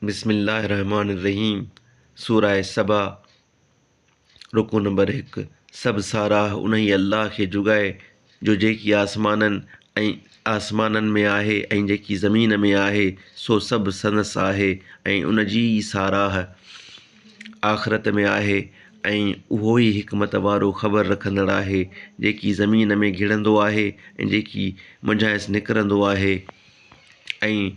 बिस्मिल्लाहिर्रहमानिर्रहीम। सूरह सबा रुकू नंबर 1। सभु साराह उन्ही अल्लाह खे जुगाए जो जेकी आसमाननि में आहे ऐं जेकी ज़मीन में आहे सो सभु संदसि आहे ऐं उन जी ई साराह आख़िरत में आहे ऐं उहो ई हिकमत वारो ख़बर रखंदड़ आहे जेकी ज़मीन में घिड़ंदो आहे ऐं जेकी मंझांसि निकिरंदो आहे ऐं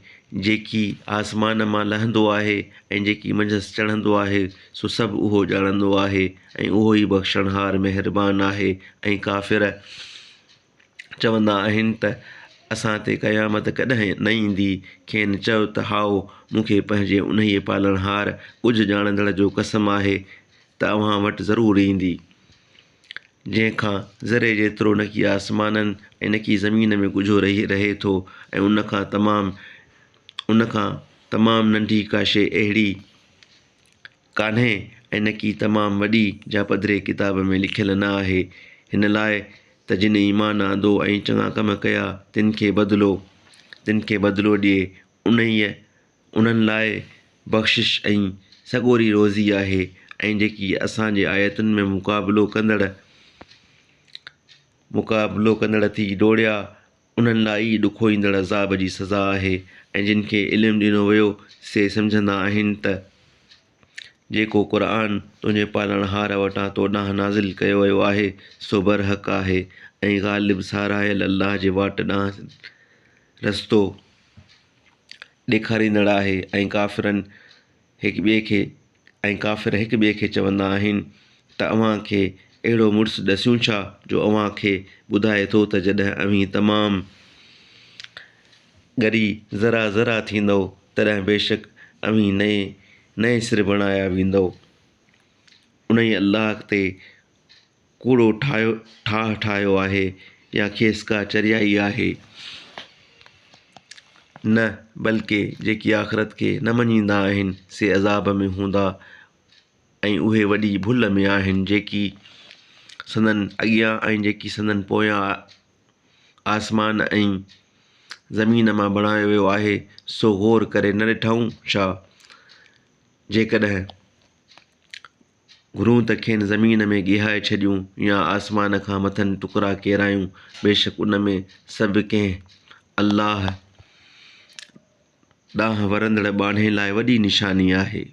जेकी आसमान मां लहंदो आहे ऐं जेकी मंझंदि चढ़ंदो आहे सो सभु उहो ॼाणंदो आहे ऐं उहो ई बख़्शणहार महिरबान आहे। ऐं काफ़िर चवंदा आहिनि त असां ते क़यामत कॾहिं न ईंदी। खेनि चयो त हाओ मूंखे पंहिंजे उन्हीअ पालणहार कुझु ॼाणंदड़ जो कसम आहे त अव्हां वटि ज़रूरु ईंदी, जंहिंखां ज़रे जेतिरो न की आसमाननि ऐं न की ज़मीन में कुझो रहे थो ऐं उनखां तमामु नंढी का शइ अहिड़ी कान्हे ऐं न की तमामु वॾी जा पधिरे किताब में लिखियलु न आहे। हिन लाइ त जिन ईमान आंदो ऐं चङा कम कया तिन खे बदिलो ॾिए। उन्हनि लाइ बख़्शिश ऐं सॻोरी रोज़ी आहे ऐं जेकी असांजे आयतुनि में मुक़ाबिलो कंदड़ थी डोड़िया उन्हनि लाइ ई ॾुखो ईंदड़ अज़ाब जी सज़ा आहे। ऐं जिन खे इल्मु ॾिनो वियो से सम्झंदा आहिनि त जेको क़ुर तुंहिंजे पालणहार वटां तो ॾांहुं नाज़िल कयो वियो आहे सो बरहक़ आहे ऐं ग़ालिब सारायल अल्लाह जे वाट ॾांहुं रस्तो ॾेखारींदड़ आहे। ऐं काफ़िर हिक ॿिए खे चवंदा आहिनि त अव्हां खे अहिड़ो मुड़ुसु ॾसूं छा जो अव्हां खे ॿुधाए थो त जॾहिं अव्हीं तमामु ॻरी ज़रा थींदव तॾहिं बेशक अव्हीं नए सिर बणाया वेंदव। उन्ही अल्लाह ते कूड़ो ठाहियो आहे या खेसि का चरियाई आहे न, बल्कि जेकी आख़िरत खे न मञींदा आहिनि से अज़ाब में हूंदा ऐं उहे वॾी भुल में आहिनि। जेकी संदनि अॻियां ऐं जेकी संदनि पोयां आसमान ऐं ज़मीन मां बणायो वियो आहे सो ग़ौर करे न ॾिठऊं छा? जेकॾहिं घुरूं त खेनि ज़मीन में ॻिहाए छॾियूं या आसमान खां मथनि टुकड़ा केरायूं, बेशक उन में सभु कंहिं अल्लाह ॾांहुं वरंदड़ ॿाढ़े लाइ वॾी निशानी आहे।